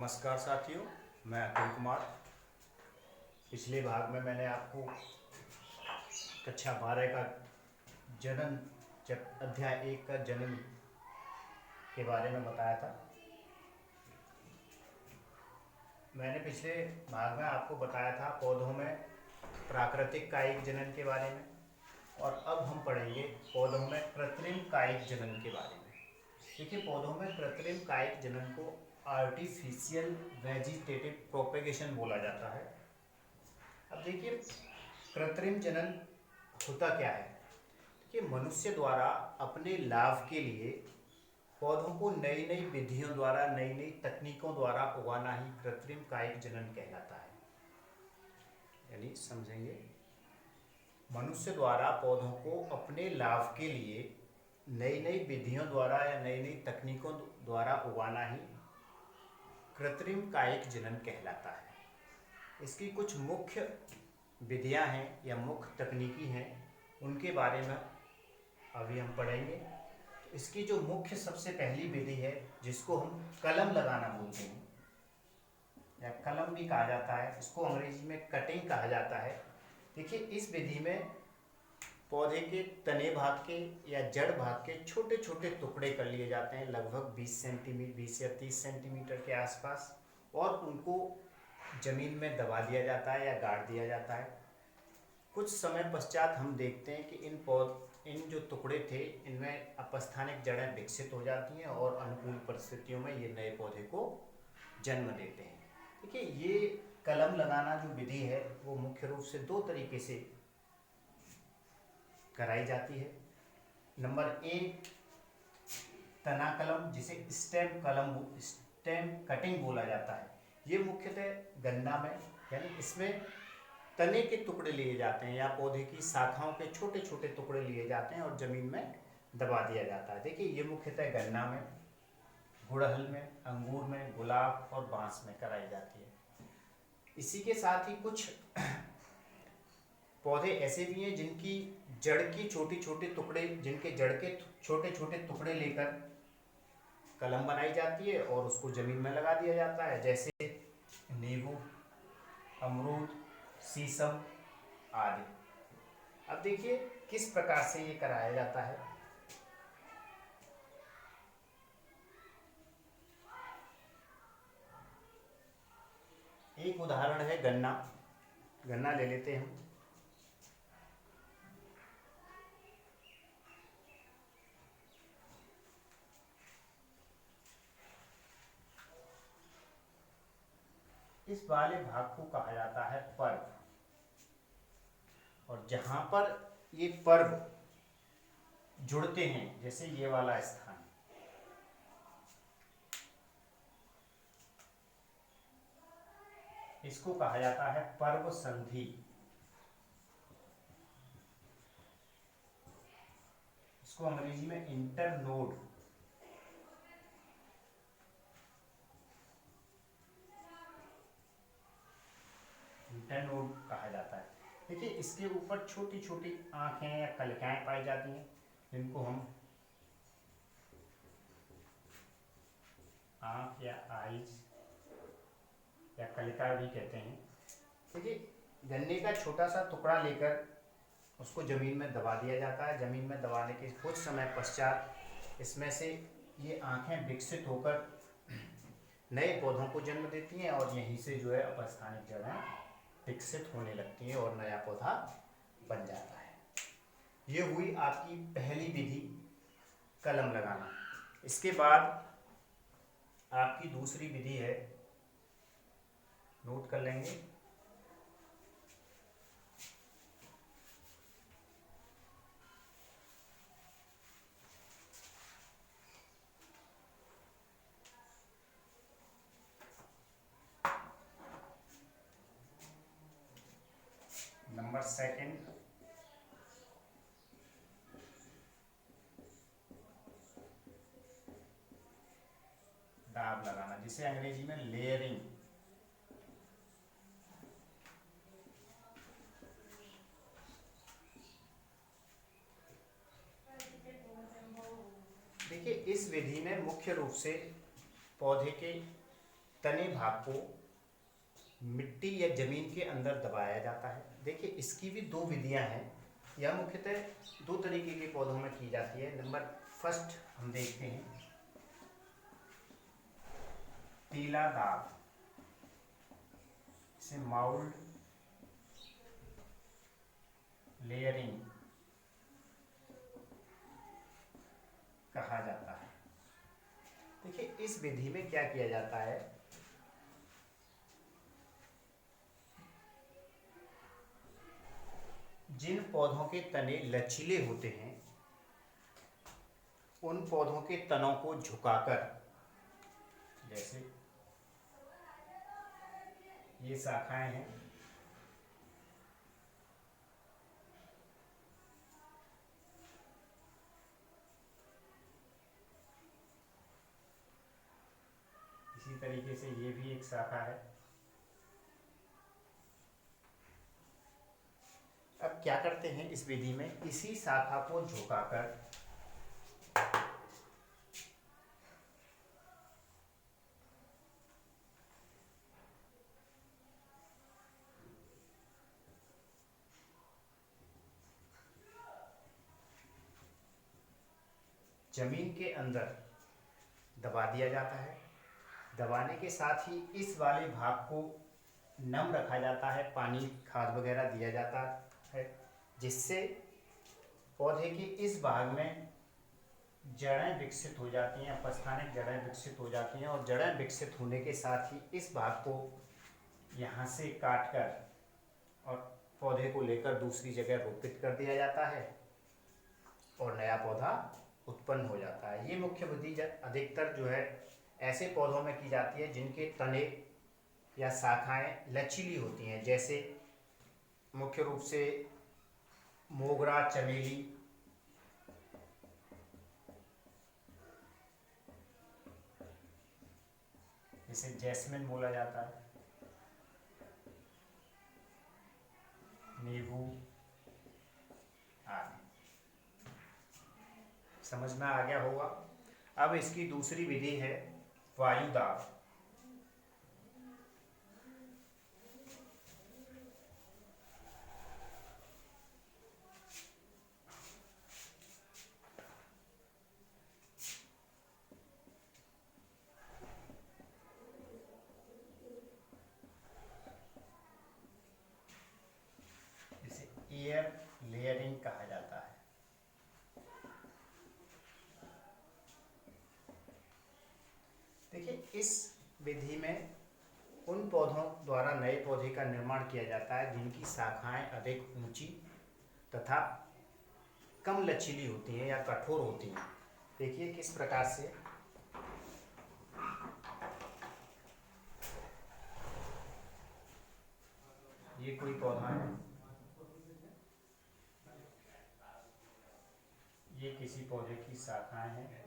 नमस्कार साथियों, मैं अतुल कुमार। पिछले भाग में मैंने आपको कक्षा 12 का जनन अध्याय 1 का जनन के बारे में बताया था। मैंने पिछले भाग में आपको बताया था पौधों में प्राकृतिक कायिक जनन के बारे में, और अब हम पढ़ेंगे पौधों में कृत्रिम कायिक जनन के बारे में। देखिए, पौधों में कृत्रिम कायिक जनन को आर्टिफिशियल वेजिटेटिव प्रोपेगेशन बोला जाता है। अब देखिए, कृत्रिम जनन होता क्या है कि मनुष्य द्वारा अपने लाभ के लिए पौधों को नई नई विधियों द्वारा, नई नई तकनीकों द्वारा उगाना ही कृत्रिम कायिक जनन कहलाता है। यानी समझेंगे, मनुष्य द्वारा पौधों को अपने लाभ के लिए नई नई विधियों द्वारा या नई नई तकनीकों द्वारा उगाना ही कृत्रिम कायिक जनन कहलाता है। इसकी कुछ मुख्य विधियां हैं या मुख्य तकनीकी हैं, उनके बारे में अभी हम पढ़ेंगे। तो इसकी जो मुख्य सबसे पहली विधि है, जिसको हम कलम लगाना बोलते हैं या कलम भी कहा जाता है, इसको अंग्रेजी में कटिंग कहा जाता है। देखिए, इस विधि में पौधे के तने भाग के या जड़ भाग के छोटे छोटे टुकड़े कर लिए जाते हैं, लगभग 20 या 30 सेंटीमीटर के आसपास, और उनको जमीन में दबा दिया जाता है या गाड़ दिया जाता है। कुछ समय पश्चात हम देखते हैं कि इन जो टुकड़े थे, इनमें अपस्थानिक जड़ें विकसित हो जाती हैं और अनुकूल परिस्थितियों में ये नए पौधे को जन्म देते हैं। देखिए, ये कलम लगाना जो विधि है वो मुख्य रूप से दो तरीके से कराई जाती है। नंबर एक, तना कलम, जिसे स्टेम कटिंग बोला जाता है। ये मुख्यतः गन्ना में, यानी इसमें तने के टुकड़े लिए जाते हैं या पौधे की शाखाओं के छोटे छोटे टुकड़े लिए जाते हैं और जमीन में दबा दिया जाता है। देखिए, ये मुख्यतः गन्ना में, गुड़हल में, अंगूर में, गुलाब और बांस में कराई जाती है। इसी के साथ ही कुछ पौधे ऐसे भी हैं जिनकी जड़ की जिनके जड़ के छोटे छोटे टुकड़े लेकर कलम बनाई जाती है और उसको जमीन में लगा दिया जाता है, जैसे नींबू, अमरूद, शीशम आदि। अब देखिए किस प्रकार से ये कराया जाता है। एक उदाहरण है गन्ना। गन्ना ले लेते हैं हम। इस वाले भाग को कहा जाता है पर्व, और जहां पर ये पर्व जुड़ते हैं, जैसे ये वाला स्थान, इसको कहा जाता है पर्व संधि। इसको अंग्रेजी में इंटरनोड, कहा जाता है। देखिए, इसके ऊपर छोटी छोटी आंखें या कलिकाएं पाई जाती हैं, जिनको हम आंख या आईज या कलिका भी कहते हैं। देखिए, गन्ने का छोटा सा टुकड़ा लेकर उसको ज़मीन में दबा दिया जाता है। ज़मीन में दबाने के कुछ समय पश्चात इसमें से ये आंखें विकसित होकर नए पौधों को जन्म देती हैं और यहीं से जो है अपस्थानिक जड़ें विकसित होने लगती हैं और नया पौधा बन जाता है। ये हुई आपकी पहली विधि, कलम लगाना। इसके बाद आपकी दूसरी विधि है, नोट कर लेंगे, नंबर सेकंड, दाब लगाना, जिसे अंग्रेजी में लेयरिंग। देखिए, इस विधि में मुख्य रूप से पौधे के तने भाग को मिट्टी या जमीन के अंदर दबाया जाता है। देखिए इसकी भी दो विधियां हैं। यह मुख्यतः दो तरीके के पौधों में की जाती है। नंबर फर्स्ट हम देखते हैं पीला दाग, इसे माउल्ड लेयरिंग कहा जाता है। देखिए इस विधि में क्या किया जाता है, जिन पौधों के तने लचीले होते हैं उन पौधों के तनों को झुकाकर, जैसे ये शाखाएं हैं, इसी तरीके से ये भी एक शाखा है। अब क्या करते हैं इस विधि में, इसी शाखा को झुकाकर जमीन के अंदर दबा दिया जाता है। दबाने के साथ ही इस वाले भाग को नम रखा जाता है, पानी खाद वगैरह दिया जाता है, जिससे पौधे के इस भाग में जड़ें विकसित हो जाती हैं, अपस्थानिक जड़ें विकसित हो जाती हैं। और जड़ें विकसित होने के साथ ही इस भाग को यहाँ से काट कर और पौधे को लेकर दूसरी जगह रोपित कर दिया जाता है और नया पौधा उत्पन्न हो जाता है। ये मुख्य विधि अधिकतर जो है ऐसे पौधों में की जाती है जिनके तने या शाखाएं लचीली होती हैं, जैसे मुख्य रूप से मोगरा, चमेली, जिसे जैस्मिन बोला जाता है, नींबू आदि। समझ में आ गया होगा। अब इसकी दूसरी विधि है वायुदाब। इसे एयर लेयरिंग कहा जाता है। देखिए इस विधि में उन पौधों द्वारा नए पौधे का निर्माण किया जाता है जिनकी शाखाएं अधिक ऊंची तथा कम लचीली होती हैं या कठोर होती हैं। देखिए किस प्रकार से ये कोई पौधा है, ये किसी पौधे की शाखाएं हैं।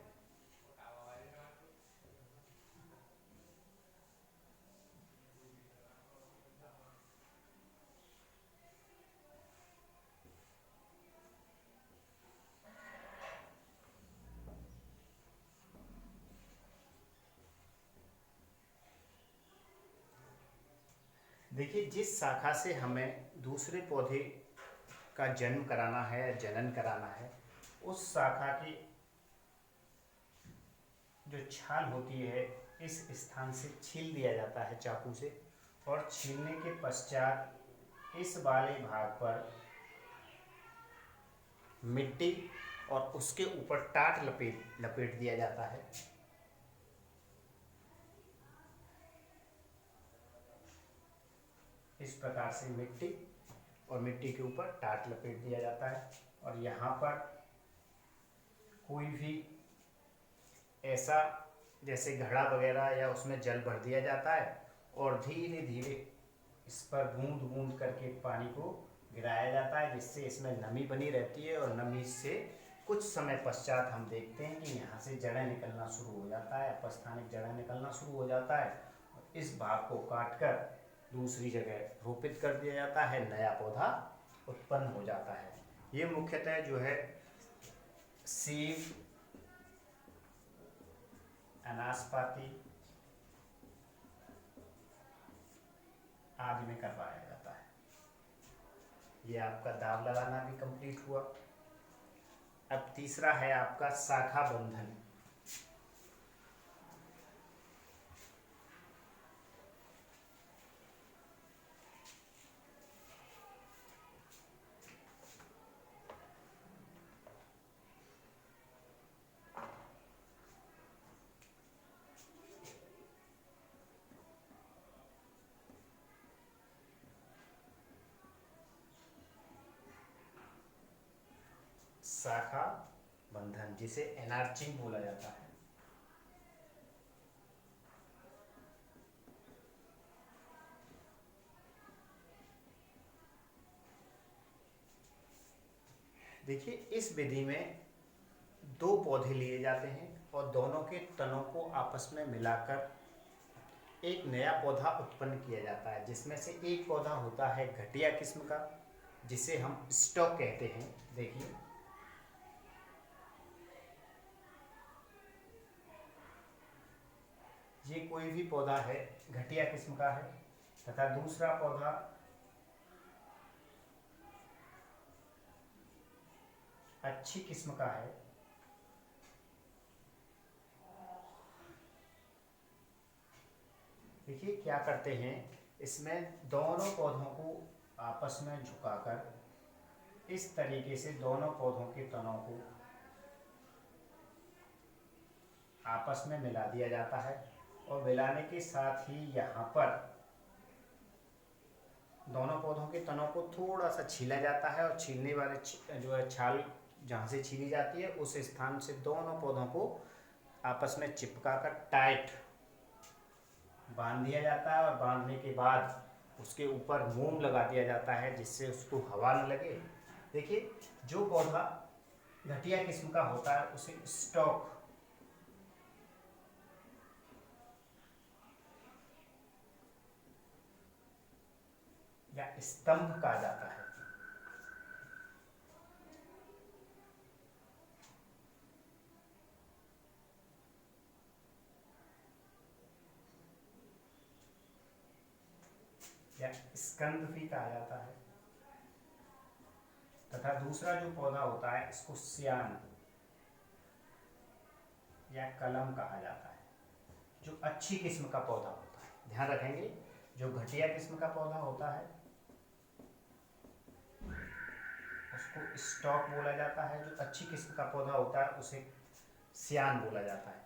देखिए जिस शाखा से हमें दूसरे पौधे का जन्म कराना है या जनन कराना है, उस शाखा की जो छाल होती है इस स्थान से छील दिया जाता है चाकू से, और छीलने के पश्चात इस वाले भाग पर मिट्टी और उसके ऊपर टाट लपेट दिया जाता है। इस प्रकार से मिट्टी और मिट्टी के ऊपर टाट लपेट दिया जाता है, और यहाँ पर कोई भी ऐसा जैसे घड़ा वगैरह या उसमें जल भर दिया जाता है और धीरे धीरे इस पर बूंद बूंद करके पानी को गिराया जाता है, जिससे इसमें नमी बनी रहती है। और नमी से कुछ समय पश्चात हम देखते हैं कि यहाँ से जड़ें निकलना शुरू हो जाता है, अपस्थानिक जड़ें निकलना शुरू हो जाता है, और इस भाग को काट कर दूसरी जगह रोपित कर दिया जाता है, नया पौधा उत्पन्न हो जाता है। ये मुख्यतः जो है सेब, अनाशपाती, आदि में करवाया जाता है। ये आपका दाव लगाना भी कंप्लीट हुआ। अब तीसरा है आपका शाखा बंधन। शाखा बंधन जिसे एनार्चिंग बोला जाता है। देखिए, इस विधि में दो पौधे लिए जाते हैं और दोनों के तनों को आपस में मिलाकर एक नया पौधा उत्पन्न किया जाता है, जिसमें से एक पौधा होता है घटिया किस्म का, जिसे हम स्टॉक कहते हैं। देखिए, ये कोई भी पौधा है घटिया किस्म का है, तथा दूसरा पौधा अच्छी किस्म का है। देखिए क्या करते हैं, इसमें दोनों पौधों को आपस में झुकाकर इस तरीके से दोनों पौधों के तनों को आपस में मिला दिया जाता है, और मिलाने के साथ ही यहाँ पर दोनों पौधों के तनों को थोड़ा सा छीला जाता है, और छीलने वाले जो है छाल जहाँ से छीली जाती है उस स्थान से दोनों पौधों को आपस में चिपका कर टाइट बांध दिया जाता है, और बांधने के बाद उसके ऊपर मोम लगा दिया जाता है, जिससे उसको हवा न लगे। देखिए, जो पौधा घटिया किस्म का होता है उसे स्टॉक या स्तंभ कहा जाता है। या स्कंद भी कहा जाता है। तथा दूसरा जो पौधा होता है इसको सियान या कलम कहा जाता है, जो अच्छी किस्म का पौधा होता है। ध्यान रखेंगे, जो घटिया किस्म का पौधा होता है उसको स्टॉक बोला जाता है, जो अच्छी किस्म का पौधा होता है उसे सियान बोला जाता है।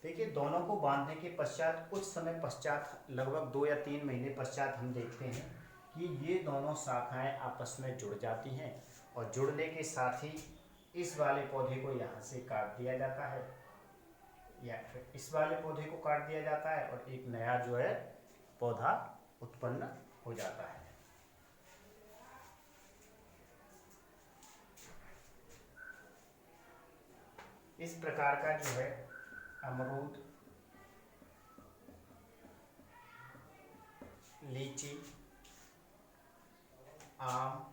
देखिए, दोनों को बांधने के पश्चात कुछ समय पश्चात, लगभग 2 या 3 महीने पश्चात, हम देखते हैं कि ये दोनों शाखाएं आपस में जुड़ जाती हैं, और जुड़ने के साथ ही इस वाले पौधे को यहाँ से काट दिया जाता है, या फिर इस वाले पौधे को काट दिया जाता है, और एक नया जो है पौधा उत्पन्न हो जाता है। इस प्रकार का जो है अमरूद, लीची, आम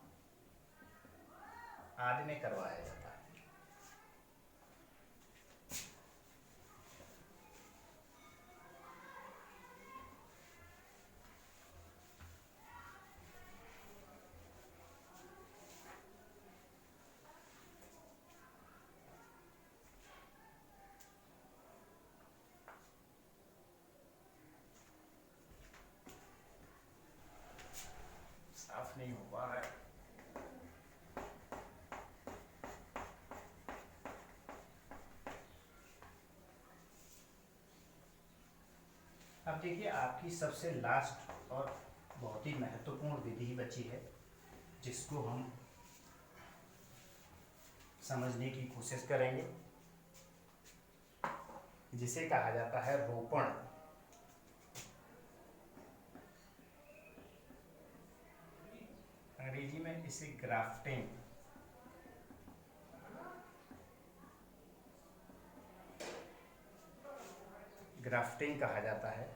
आदि में करवाया जाता है। साफ नहीं हो पा रहा है। अब देखिए, आपकी सबसे लास्ट और बहुत ही महत्वपूर्ण विधि बची है, जिसको हम समझने की कोशिश करेंगे, जिसे कहा जाता है रोपण। अंग्रेजी में इसे ग्राफ्टिंग, ग्राफ्टिंग कहा जाता है।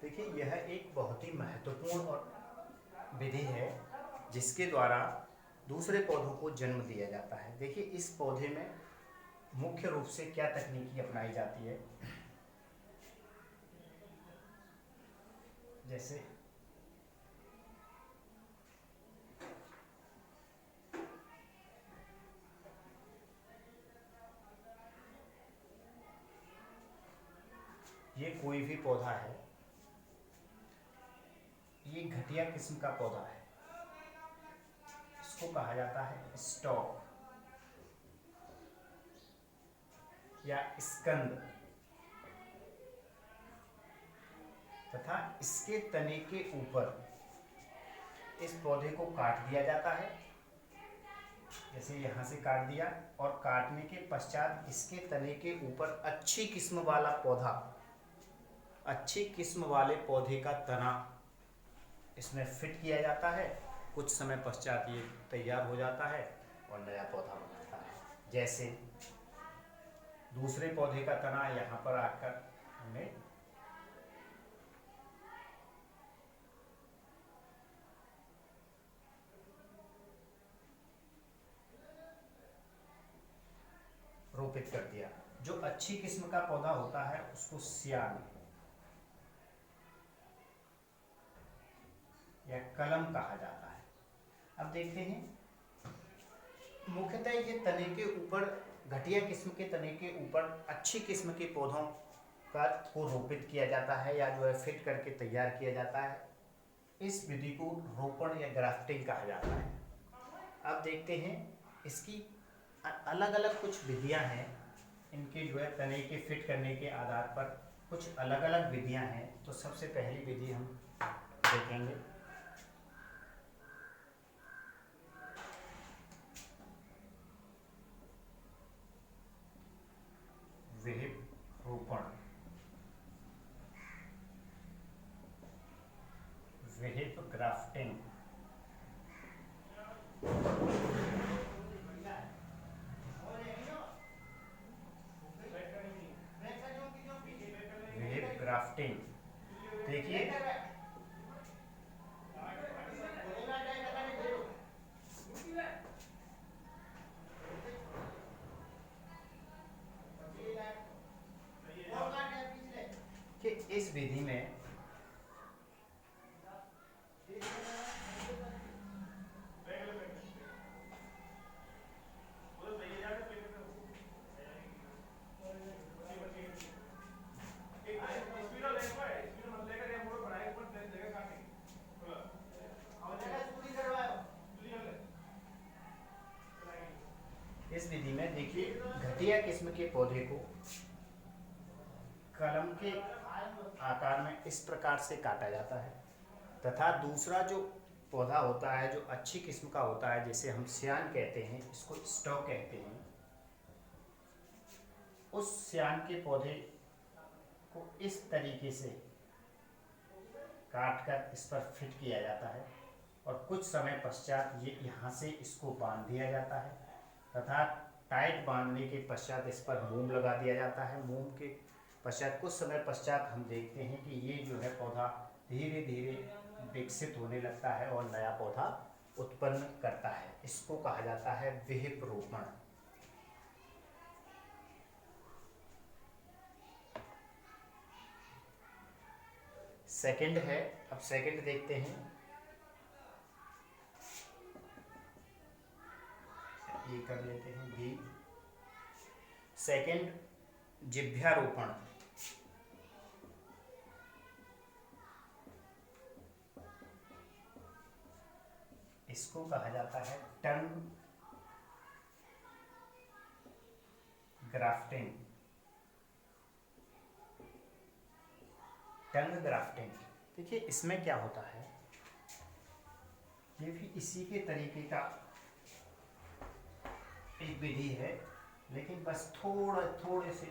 देखिए, यह एक बहुत ही महत्वपूर्ण और विधि है, जिसके द्वारा दूसरे पौधों को जन्म दिया जाता है। देखिए, इस पौधे में मुख्य रूप से क्या तकनीकी अपनाई जाती है, जैसे ये कोई भी पौधा है, ये घटिया किस्म का पौधा है, इसको कहा जाता है स्टॉक या स्कंद, तथा इसके तने के ऊपर इस पौधे को काट दिया जाता है, जैसे यहाँ से काट दिया, और काटने के पश्चात इसके तने के ऊपर अच्छी किस्म वाला पौधा, अच्छी किस्म वाले पौधे का तना इसमें फिट किया जाता है। कुछ समय पश्चात ये तैयार हो जाता है और नया पौधा बनाता है। जैसे दूसरे पौधे का तना यहाँ पर आकर हमने रोपित कर दिया। जो अच्छी किस्म का पौधा होता है उसको सियान या कलम कहा जाता है। अब देखते हैं, मुख्यतः ये तने के ऊपर, घटिया किस्म के तने के ऊपर अच्छी किस्म के पौधों को रोपित किया जाता है या जो है फिट करके तैयार किया जाता है। इस विधि को रोपण या ग्राफ्टिंग कहा जाता है। अब देखते हैं, इसकी अलग अलग कुछ विधियां हैं, इनके जो है तने के फिट करने के आधार पर कुछ अलग अलग विधियां हैं। तो सबसे पहली विधि हम देखेंगे, विहिप रोपण, विहिप ग्राफ्टिंग। विहिप ग्राफ्टिंग देखिए, कि इस विधि में देखिए घटिया किस्म के पौधे को कलम के आकार में इस प्रकार से काटा जाता है, तथा दूसरा जो पौधा होता है जो अच्छी किस्म का होता है, जैसे हम सियान कहते हैं, इसको स्टॉक कहते हैं, उस सियान के पौधे को इस तरीके से काट कर इस पर फिट किया जाता है और कुछ समय पश्चात ये यहाँ से इसको बांध दिया जाता है, तथा टाइट बांधने के पश्चात इस पर मोम लगा दिया जाता है। मोम के पश्चात कुछ समय पश्चात हम देखते हैं कि ये जो है पौधा धीरे धीरे विकसित होने लगता है और नया पौधा उत्पन्न करता है। इसको कहा जाता है विहिप रोपण। सेकंड है, अब सेकंड देखते हैं, ये कर लेते हैं बी। सेकंड जिभ्यारोपण, इसको कहा जाता है टंग ग्राफ्टिंग। टंग ग्राफ्टिंग देखिए, इसमें क्या होता है, ये भी इसी के तरीके का एक विधि है, लेकिन बस थोड़े से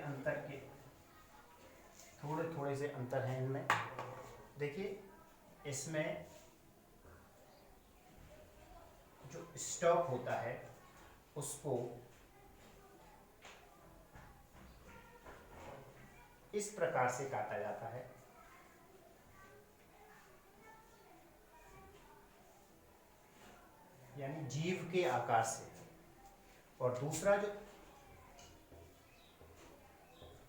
अंतर हैं इनमें। देखिए, इसमें जो स्टॉक होता है उसको इस प्रकार से काटा जाता है, यानी जीव के आकार से, और दूसरा जो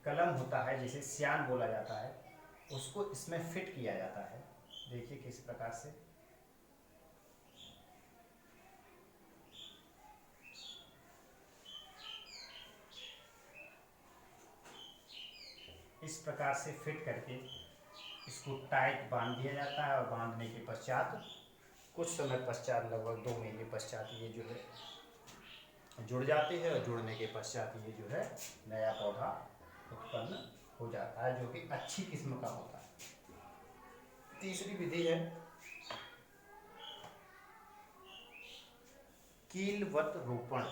कलम होता है जिसे सियान बोला जाता है, उसको इसमें फिट किया जाता है। देखिए किस प्रकार से, इस प्रकार से फिट करके इसको टाइट बांध दिया जाता है, और बांधने के पश्चात कुछ समय पश्चात लगभग 2 महीने पश्चात ये जो है जुड़ जाते हैं, और जुड़ने के पश्चात ये जो है नया पौधा उत्पन्न हो जाता है, जो कि अच्छी किस्म का होता है। तीसरी विधि है कीलवत रोपण।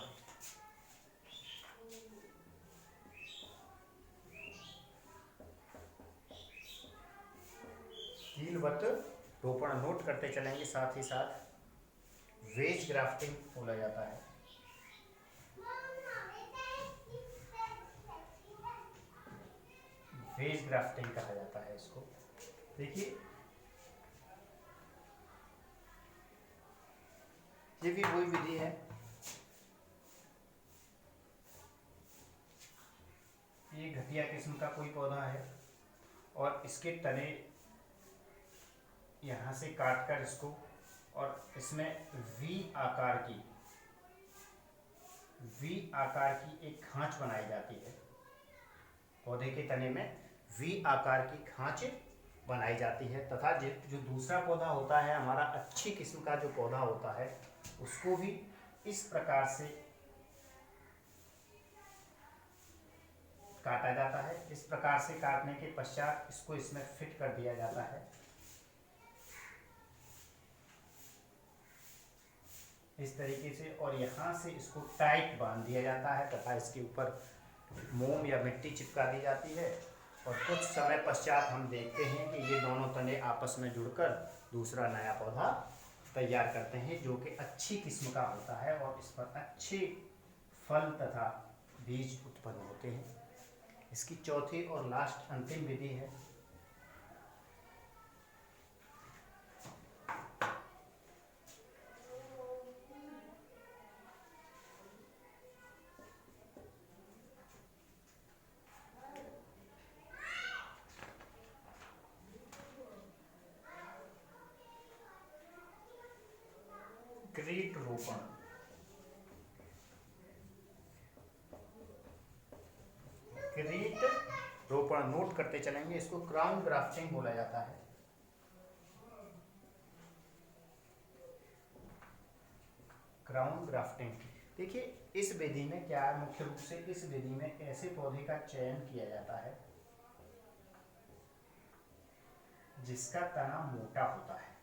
कीलवत रोपण नोट करते चलेंगे, साथ ही साथ वेज ग्राफ्टिंग बोला जाता है। वेज ग्राफ्टिंग कहा जाता है इसको। देखिए ये भी वही विधि है, ये घटिया किस्म का कोई पौधा है, और इसके तने यहाँ से काटकर इसको, और इसमें वी आकार की एक खांच बनाई जाती है। पौधे के तने में वी आकार की खांच बनाई जाती है, तथा जो दूसरा पौधा होता है हमारा अच्छी किस्म का जो पौधा होता है, उसको भी इस प्रकार से काटा जाता है। इस प्रकार से काटने के पश्चात इसको इसमें फिट कर दिया जाता है, इस तरीके से, और यहाँ से इसको टाइट बांध दिया जाता है, तथा इसके ऊपर मोम या मिट्टी चिपका दी जाती है। और कुछ समय पश्चात हम देखते हैं कि ये दोनों तने आपस में जुड़कर दूसरा नया पौधा तैयार करते हैं, जो कि अच्छी किस्म का होता है, और इस पर अच्छे फल तथा बीज उत्पन्न होते हैं। इसकी चौथी और लास्ट अंतिम विधि है क्रीट रोपण। क्रीट रोपण नोट करते चलेंगे, इसको क्राउन ग्राफ्टिंग बोला जाता है। क्राउन ग्राफ्टिंग, देखिए इस विधि में क्या है, मुख्य रूप से इस विधि में ऐसे पौधे का चयन किया जाता है जिसका तना मोटा होता है,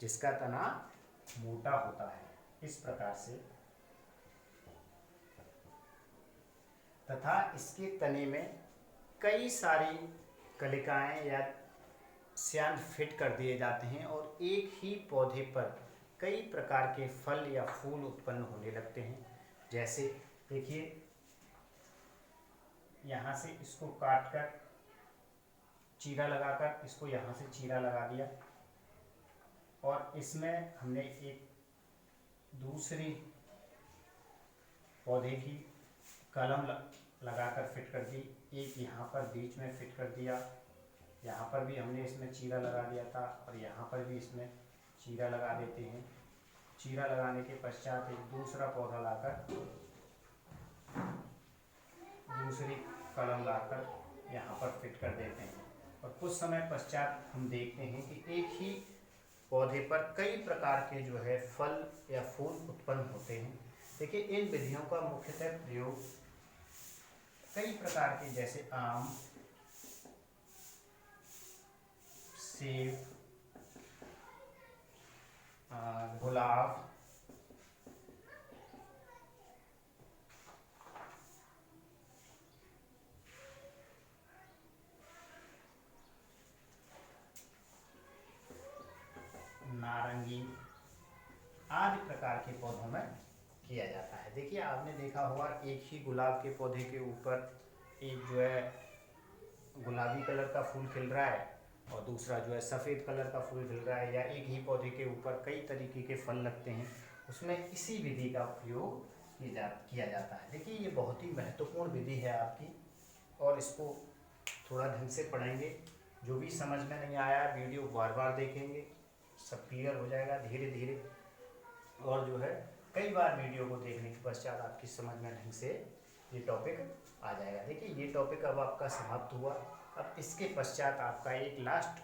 जिसका तना मोटा होता है, इस प्रकार से, तथा इसके तने में कई सारी कलिकाएं या स्यांद फिट कर दिए जाते हैं, और एक ही पौधे पर कई प्रकार के फल या फूल उत्पन्न होने लगते हैं। जैसे देखिए यहाँ से इसको काटकर चीरा लगाकर इसको यहाँ से चीरा लगा दिया, और इसमें हमने एक दूसरी पौधे की कलम लगाकर फिट कर दी, एक यहाँ पर बीच में फिट कर दिया, यहाँ पर भी हमने इसमें चीरा लगा दिया था, और यहाँ पर भी इसमें चीरा लगा देते हैं। चीरा लगाने के पश्चात एक दूसरा पौधा लाकर, दूसरी कलम लाकर यहाँ पर फिट कर देते हैं, और कुछ समय पश्चात हम देखते हैं कि एक ही पौधे पर कई प्रकार के जो है फल या फूल उत्पन्न होते हैं। देखिए इन विधियों का मुख्यतः प्रयोग कई प्रकार के, जैसे आम, सेब, गुलाब, नारंगी आदि प्रकार के पौधों में किया जाता है। देखिए आपने देखा होगा एक ही गुलाब के पौधे के ऊपर एक जो है गुलाबी कलर का फूल खिल रहा है, और दूसरा जो है सफ़ेद कलर का फूल खिल रहा है, या एक ही पौधे के ऊपर कई तरीके के फल लगते हैं, उसमें इसी विधि का प्रयोग किया जाता है। देखिए ये बहुत ही महत्वपूर्ण विधि है आपकी, और इसको थोड़ा ढंग से पढ़ेंगे, जो भी समझ में नहीं आया वीडियो बार बार देखेंगे, सब क्लियर हो जाएगा धीरे धीरे, और जो है कई बार वीडियो को देखने के पश्चात आपकी समझ में ढंग से ये टॉपिक आ जाएगा। देखिए ये टॉपिक अब आपका समाप्त हुआ। अब इसके पश्चात आपका एक लास्ट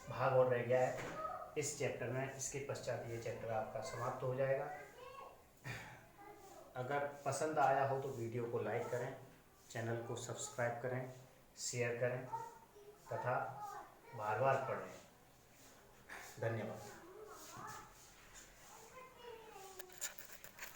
भाग और रह गया है इस चैप्टर में। इसके पश्चात ये चैप्टर आपका समाप्त हो जाएगा। अगर पसंद आया हो तो वीडियो को लाइक करें, चैनल को सब्सक्राइब करें, शेयर करें तथा बार बार पढ़ें। धन्यवाद।